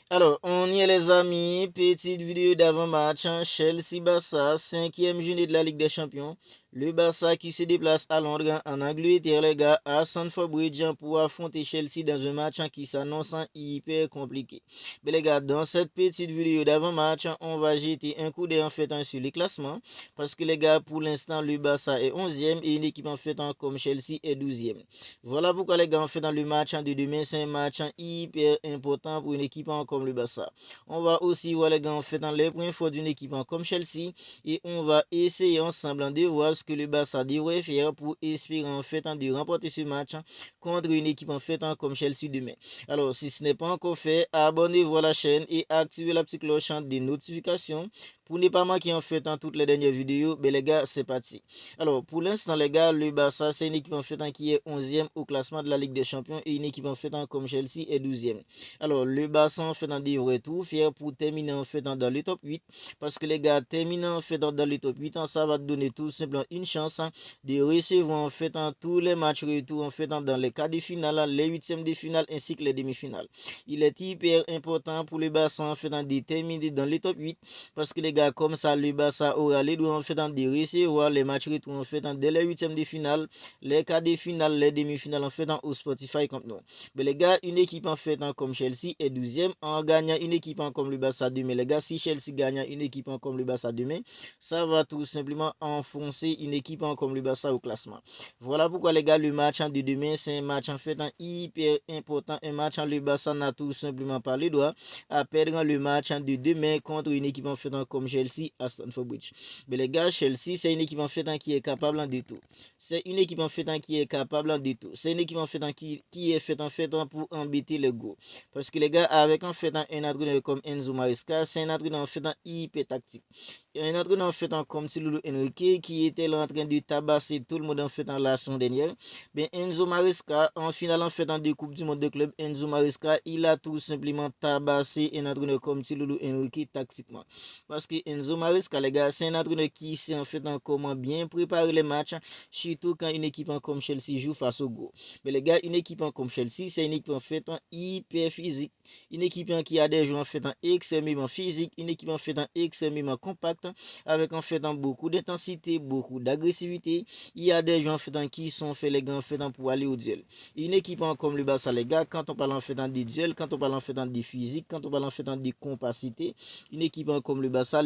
Alors, on y est les amis, petite vidéo d'avant-match, Chelsea-Barça, cinquième journée de la Ligue des Champions. Le Barça qui se déplace à Londres, en Angleterre, les gars, à Stamford Bridge pour affronter Chelsea dans un match qui s'annonce hyper compliqué. Mais les gars, dans cette petite vidéo d'avant-match, on va jeter un coup d'œil en fait sur les classements. Parce que les gars, pour l'instant, le Barça est 11e et une équipe en fait comme Chelsea est 12e. Voilà pourquoi les gars, en fait dans le match de demain, c'est un match hyper important pour une équipe comme le Barça. On va aussi voir les gars, en fait dans les points forts d'une équipe comme Chelsea et on va essayer ensemble de voir ce que le Barça devrait faire pour espérer en fait de remporter ce match contre une équipe en fait comme Chelsea demain. Alors, si ce n'est pas encore fait, abonnez-vous à la chaîne et activez la petite cloche des notifications pour ne pas manquer en fait toutes les dernières vidéos. Mais les gars, c'est parti. Alors, pour l'instant, les gars, le Barça, c'est une équipe en fait qui est 11e au classement de la Ligue des Champions et une équipe en fait comme Chelsea est 12e. Alors, le Barça en fait devrait tout faire pour terminer en fait dans le top 8 parce que les gars, terminer en fait dans le top 8, ça va donner tout simplement une chance de recevoir en fait tous les matchs retour en fait dans les quarts de finale, les huitièmes de finale ainsi que les demi-finales. Il est hyper important pour le Barça en fait de terminer dans le top 8 parce que les gars, comme ça, le Barça aura les droits en fait de recevoir les matchs retour en fait dès les huitièmes de finale, les quarts de finale, les demi-finales en fait au Spotify comme nous. Mais les gars, une équipe en fait comme Chelsea est 12e en gagnant une équipe comme le Barça demain. Les gars, si Chelsea gagne une équipe comme le Barça demain, ça va tout simplement enfoncer une équipe comme le Barça au classement. Voilà pourquoi les gars, le match de demain, c'est un match en fait hyper important. Un match le Barça n'a tout simplement pas le droit à perdre le match de demain contre une équipe en fait comme Chelsea à Stamford Bridge. Mais les gars, Chelsea, c'est une équipe en fait qui est capable de tout. C'est une équipe en fait qui est capable de tout. C'est une équipe en fait qui est faite en fait pour embêter les go. Parce que les gars, avec en fait un entraîneur comme Enzo Maresca, c'est un entraîneur en fait hyper tactique. Un entraîneur en fait comme Silulu Enrique qui était là en train de tabasser tout le monde en fait la saison dernière. Ben Enzo Maresca, en finale en fait de Coupe du Monde de club, Enzo Maresca, il a tout simplement tabassé un entraîneur comme Silulu Enrique tactiquement. Parce que Enzo Maresca, les gars, c'est un entraîneur qui sait en fait comment bien préparer les matchs, surtout quand une équipe comme Chelsea joue face au go. Mais les gars, une équipe comme Chelsea, c'est une équipe en fait hyper physique. Une équipe qui a des joueurs en fait extrêmement physique, une équipe en fait extrêmement compacte, avec en fait beaucoup d'intensité, beaucoup d'agressivité. Il y a des joueurs en fait qui sont faits les gars en fait pour aller au duel. Une équipe comme le Barça, les gars, quand on parle en fait des duels, quand on parle en fait des physiques, quand on parle en fait des capacités, une équipe comme le Barça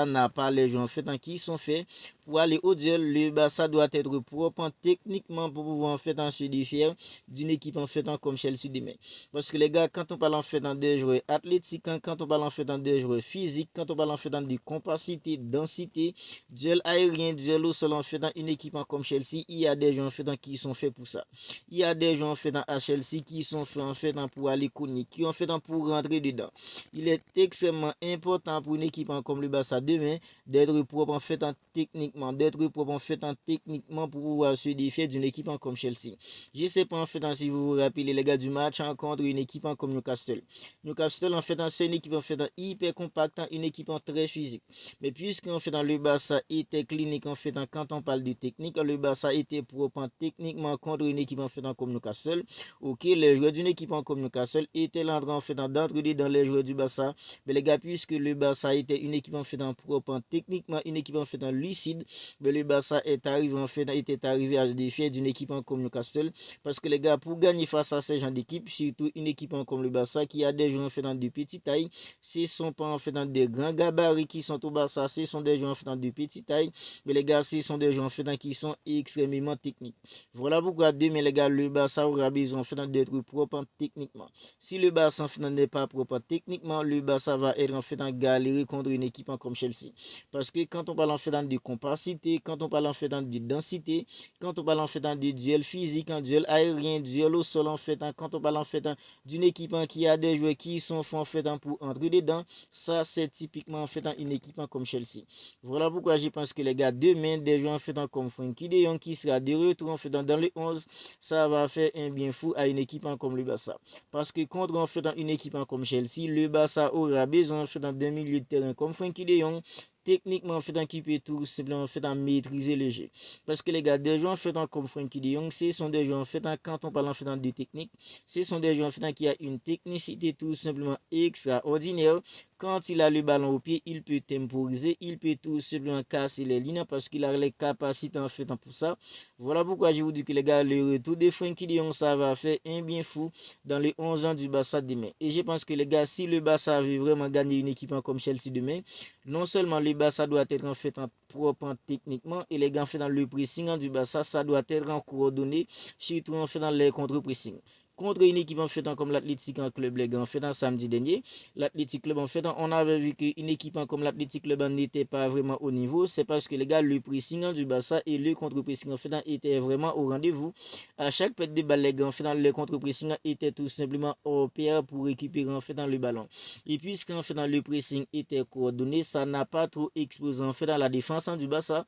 n'a pas les joueurs en fait qui sont faits pour aller au duel. Le Barça doit être propre techniquement pour pouvoir en fait se défier d'une équipe en fait comme Chelsea demain. Parce que les gars, quand on parle en fait des joueurs athlétiques, quand on parle en fait des joueurs physiques, quand on parle en fait des capacités, densité, duel aérien, duel au sol en fait une équipe comme Chelsea, il y a des joueurs en fait qui sont faits pour ça. Il y a des joueurs en fait à Chelsea qui sont faits en fait pour aller cogner, qui ont fait pour rentrer dedans. Il est extrêmement important pour une équipe comme le Barça demain d'être propre en fait techniquement, d'être propre en fait techniquement pour pouvoir se défier d'une équipe comme Chelsea. Je ne sais pas en fait si vous vous rappelez les gars du match contre une équipe comme Newcastle. Newcastle en fait c'est une équipe en fait hyper compacte, une équipe très physique. Mais puisqu'en fait le Barça était clinique en fait quand on parle de technique, le Barça était propre techniquement contre une équipe en fait comme Newcastle. Ok, les joueurs d'une équipe comme Newcastle étaient là en fait d'entrer dans les joueurs du Barça. Mais les gars, puisque le Barça était une équipe en fait propre techniquement, une équipe en fait lucide, mais le Barça est arrivé en fait était arrivé à se défier d'une équipe comme Newcastle. Parce que les gars, pour gagner face à ces gens d'équipe, surtout une équipe comme le Barça qui a des joueurs en fait dans de petites tailles, ce ne sont pas en fait dans des grands gabarits qui sont au Barça, ce sont des joueurs en fait dans de petites tailles, mais les gars, ce sont des joueurs en fait qui sont extrêmement techniques. Voilà pourquoi demain les gars, le Barça aura besoin en fait d'être propre techniquement. Si le Barça en fait n'est pas propre techniquement, le Barça va être en fait en galérie contre une équipe comme Chelsea. Parce que quand on parle en fait de compacité, quand on parle en fait de densité, quand on parle en fait de duel physique, un duel aérien, duel au sol en fait, quand on parle en fait d'une équipe qui a des joueurs qui sont faits en fait pour entrer dedans, ça c'est typiquement en fait une équipe comme Chelsea. Voilà pourquoi je pense que les gars, demain, des joueurs en fait comme Frenkie de Jong qui sera de retour en fait dans les 11, ça va faire un bien fou à une équipe comme le Barça. Parce que contre en fait une équipe comme Chelsea, le Barça aura besoin en fait d'un milieu de terrain comme Frenkie de Jong techniquement en fait qui peut tout simplement en fait à maîtriser le jeu. Parce que les gars, des joueurs en fait comme Frenkie de Jong, ce sont des joueurs en fait quand on parle en fait de technique, ce sont des joueurs en fait qui a une technicité tout simplement extraordinaire. Quand il a le ballon au pied, il peut temporiser, il peut tout simplement casser les lignes parce qu'il a les capacités en fait pour ça. Voilà pourquoi je vous dis que les gars, le retour de Frenkie de Jong, ça va faire un bien fou dans les 11 ans du Barça demain. Et je pense que les gars, si le Barça veut vraiment gagner une équipe comme Chelsea demain, non seulement le Barça doit être en fait en propre techniquement, et les gars en fait dans le pressing du Barça, ça doit être en coordonné, surtout en fait dans les contre-pressing. Contre une équipe en fait comme l'Athletic Club les gars en fait samedi dernier, l'Athletic Club en fait on avait vu qu'une équipe comme l'Athletic Club n'était pas vraiment au niveau, c'est parce que les gars le pressing du Barça et le contre-pressing en fait était vraiment au rendez-vous. À chaque perte de balle les gars en fait le contre-pressing était tout simplement au pair pour récupérer en fait dans le ballon. Et puisqu'en fait dans le pressing était coordonné, ça n'a pas trop explosé en fait dans la défense du Barça.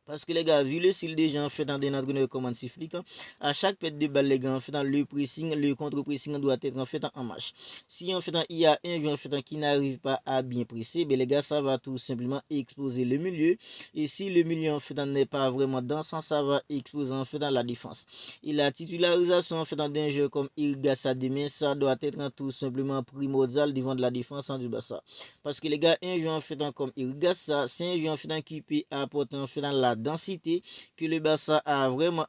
Parce que les gars, vu le style des gens en fait dans des entraîneurs comme Antiflick, à chaque perte de balle, les gars, en fait dans le pressing, le contre-pressing doit être en fait en marche. Si en fait il y a un joueur en fait qui n'arrive pas à bien presser, ben les gars, ça va tout simplement exposer le milieu. Et si le milieu en fait n'est pas vraiment dansant, ça va exposer en fait dans la défense. Et la titularisation en fait d'un jeu comme Ilgassa demain, ça doit être tout simplement primordial devant de la défense du Barça. Parce que les gars, un joueur en fait comme Ilgassa, c'est un joueur en fait qui peut apporter en fait dans la densité que le Barça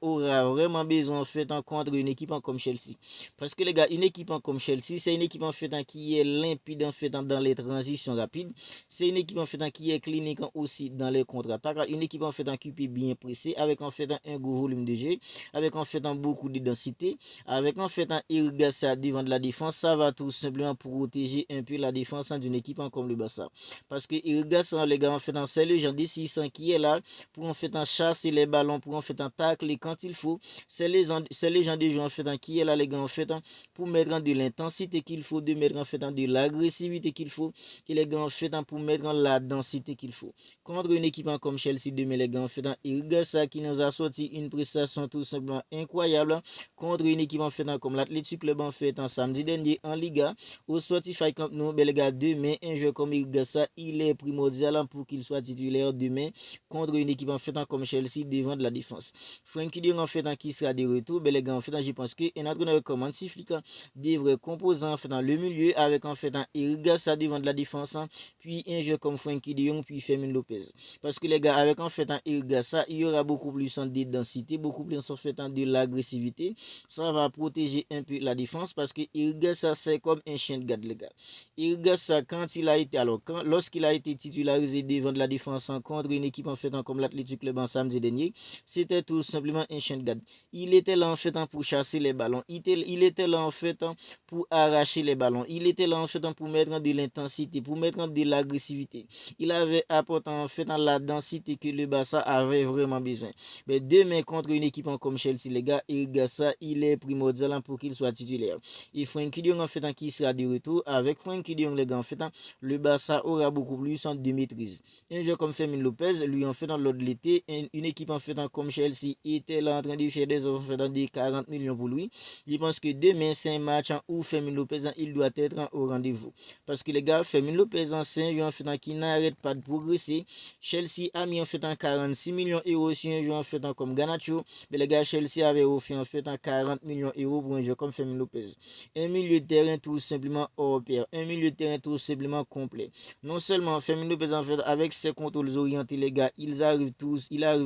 aura vraiment besoin en fait contre une équipe comme Chelsea. Parce que les gars, une équipe comme Chelsea, c'est une équipe en fait qui est limpide en fait dans les transitions rapides. C'est une équipe en fait qui est clinique aussi dans les contre-attaques. Une équipe en fait qui peut bien presser avec en fait un gros volume de jeu, avec en fait beaucoup de densité, avec en fait un irrigation devant de la défense. Ça va tout simplement protéger un peu la défense d'une équipe comme le Barça. Parce que irrigation, les gars, en fait, c'est le genre de 600 qui est là pour en fait chasser les ballons, pour en fait tacler quand il faut. C'est les gens de joueurs en fait qui est là les gars en fait pour mettre de l'intensité qu'il faut, de mettre en fait de l'agressivité qu'il faut, et les gars en fait pour mettre la densité qu'il faut. Contre une équipe comme Chelsea demain les gars en fait Irgassa qui nous a sorti une prestation tout simplement incroyable contre une équipe en fait comme l'Athletic Club en fait en samedi dernier en Liga au Spotify Camp Nou. Les gars, demain un jeu comme Irgassa il est primordial pour qu'il soit titulaire demain contre une équipe en fait comme Chelsea devant de la défense. Frenkie de Jong en fait qui sera de retour, les gars en fait je pense que un entraîneur comme Hansi Flick devrait composer en fait dans le milieu avec en fait un Irgassa devant de la défense, puis un jeu comme Frenkie de Jong puis Fermin Lopez. Parce que les gars avec en fait un Irgassa il y aura beaucoup plus de densité, beaucoup plus en fait de l'agressivité. Ça va protéger un peu la défense parce que Irgassa c'est comme un chien de garde les gars. Irgassa quand il a été lorsqu'il a été titularisé devant de la défense contre une équipe en fait comme l'Athletic Club en samedi dernier, c'était tout simplement un chien de garde. Il était là en fait pour chasser les ballons. Il était là en fait pour arracher les ballons. Il était là en fait pour mettre de l'intensité, pour mettre de l'agressivité. Il avait apporté en fait la densité que le Barça avait vraiment besoin. Mais demain contre une équipe comme Chelsea, les gars, Irgassa, il est primordial pour qu'il soit titulaire. Et Frenkie de Jong en fait qui sera de retour. Avec Frenkie de Jong les gars en fait, le Barça aura beaucoup plus de maîtrise. Un joueur comme Fermin Lopez, lui en fait dans l'autre l'été, une équipe en fait comme Chelsea était là en train de faire des offres de 40 millions pour lui. Je pense que demain c'est un match où Fermin Lopez il doit être au rendez-vous. Parce que les gars, Fermin Lopez c'est un joueur en fait qui n'arrête pas de progresser. Chelsea a mis en fait 46 millions d'euros sur un joueur en fait comme Garnacho. Mais les gars, Chelsea avait offert en fait 40 millions d'euros pour un joueur comme Fermin Lopez. Un milieu de terrain tout simplement hors pair. Un milieu de terrain tout simplement complet. Non seulement Fermin Lopez en fait avec ses contrôles orientés les gars, il arrive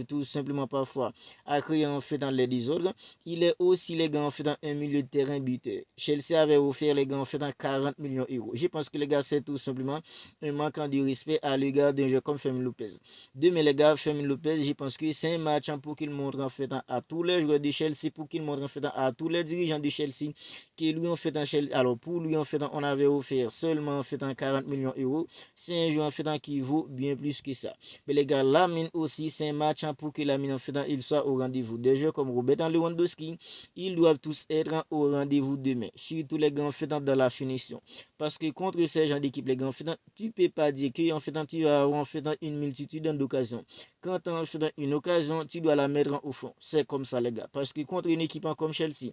tout simplement parfois à créer en fait dans les désordres. Il est aussi les gars en fait dans un milieu de terrain buteur. Chelsea avait offert les gars en fait dans 40 millions d'euros. Je pense que les gars c'est tout simplement un manquant de respect à l'égard d'un joueur comme Fermin Lopez. Demain les gars, Fermin Lopez, je pense que c'est un match pour qu'il montre en fait à tous les joueurs de Chelsea, pour qu'il montre en fait à tous les dirigeants de Chelsea que lui en fait en Chelsea. Alors pour lui en fait on avait offert seulement en fait 40 millions d'euros. C'est un joueur en fait qui vaut bien plus que ça. Mais les gars, la mine aussi, c'est un match pour que la mine en fait il soit au rendez-vous. Des joueurs comme Robert Lewandowski, ils doivent tous être au rendez-vous demain. Surtout les gars en fait dans la finition. Parce que contre ces gens d'équipe, les gars en fait, tu peux pas dire que en fait tu as en fait une multitude d'occasions. Quand tu en fait une occasion, tu dois la mettre au fond. C'est comme ça les gars. Parce que contre une équipe comme Chelsea,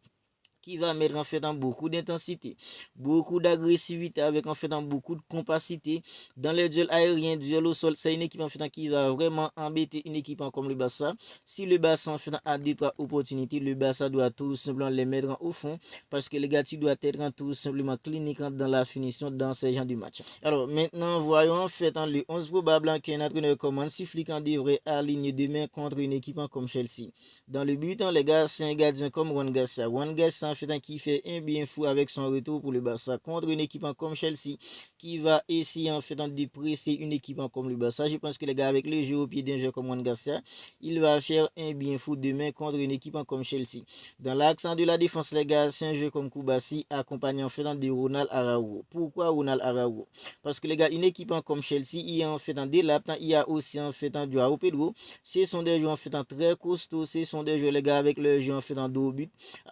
qui va mettre en fait en beaucoup d'intensité, beaucoup d'agressivité avec en fait en beaucoup de compacité dans les duels aériens, duels au sol. C'est une équipe en fait qui va vraiment embêter une équipe comme le Barça. Si le Barça en fait a deux trois opportunités, le Barça doit tout simplement les mettre au fond parce que le gars doit être tout simplement clinique dans la finition dans ces genres de match. Alors maintenant voyons en fait le 11 probable qu'un entraîneur comme Hansi Flick en devrait aligner demain contre une équipe comme Chelsea. Dans le but, les gars, c'est un gardien comme Juan Garcia. Juan Garcia en fait qui fait un bien fou avec son retour pour le Barça contre une équipe comme Chelsea qui va essayer en fait de presser une équipe comme le Barça. Je pense que les gars, avec le jeu au pied d'un jeu comme Juan Garcia, il va faire un bien fou demain contre une équipe comme Chelsea. Dans l'accent de la défense, les gars, c'est un jeu comme Koubassi accompagné en fait de Ronald Araujo. Pourquoi Ronald Araujo? Parce que les gars, une équipe comme Chelsea, il y a en fait en délape, il y a aussi en fait en Joao Pedro. Ce sont des joueurs en fait très costauds, ce sont des joueurs les gars avec le jeu en fait en dos but.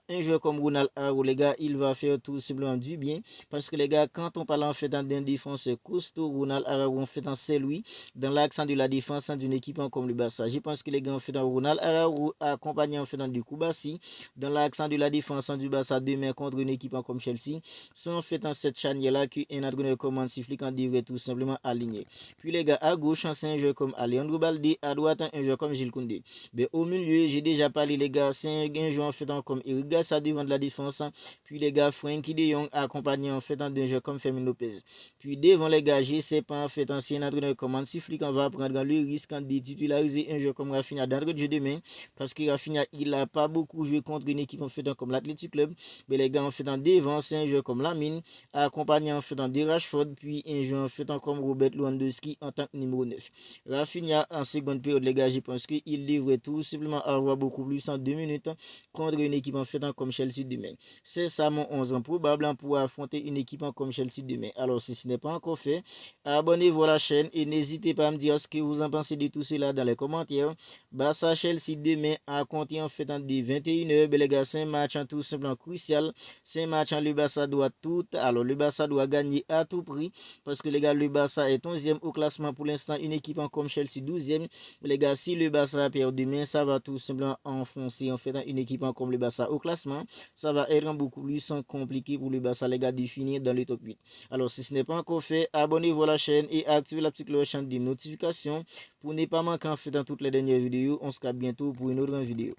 Un joueur comme Ronald Araujo, les gars, il va faire tout simplement du bien parce que les gars, quand on parle en fait d'un défenseur costaud, Ronald Araujo en fait c'est lui dans l'accent de la défense d'une équipe comme le Barça. Je pense que les gars en fait Ronald Araujo accompagné en fait du Koubassi dans l'accent de la défense du Barça demain contre une équipe comme Chelsea. C'est en fait dans cette charnière là qu'un entraîneur comme Hansi Flick en devrait tout simplement aligner. Puis les gars, à gauche, c'est un joueur comme Alejandro Balde, à droite, un joueur comme Jules Koundé. Mais au milieu, j'ai déjà parlé, les gars, c'est un joueur en fait comme Eric Garcia devant de la défense. Puis les gars, Frenkie de Jong accompagné en fait d'un joueur comme Fermin Lopez. Puis devant les gars, je sais pas en fait ancien entraîneur comme Hansi Flick, on va prendre le risque de titulariser un joueur comme Rafinha d'entrée de jeu demain. Parce que Rafinha, il n'a pas beaucoup joué contre une équipe en fait comme l'Athletic Club. Mais les gars, en fait en devant, c'est un joueur comme Lamine, accompagné en fait de Rashford, puis un joueur en fait comme Robert Lewandowski en tant que numéro 9. Rafinha en seconde période, les gars, je pense qu'il devrait tout simplement avoir beaucoup plus en 2 minutes contre une équipe en fait comme Chelsea demain. C'est ça mon 11 ans probable pour affronter une équipe comme Chelsea demain. Alors si ce n'est pas encore fait, abonnez-vous à la chaîne et n'hésitez pas à me dire ce que vous en pensez de tout cela dans les commentaires. Barça Chelsea demain à compter en fait des 21h, les gars, c'est un match tout simplement crucial. C'est un match le Barça doit tout, alors le Barça doit gagner à tout prix parce que les gars, le Barça est 11e au classement pour l'instant, une équipe comme Chelsea 12e. Les gars, si le Barça perd demain, ça va tout simplement enfoncer en fait une équipe comme le Barça au classement. Ça va être beaucoup plus compliqué pour le Barça, les gars, de finir dans le top 8. Alors, si ce n'est pas encore fait, abonnez-vous à la chaîne et activez la petite cloche des notifications pour ne pas manquer en fait dans toutes les dernières vidéos. On se capte bientôt pour une autre vidéo.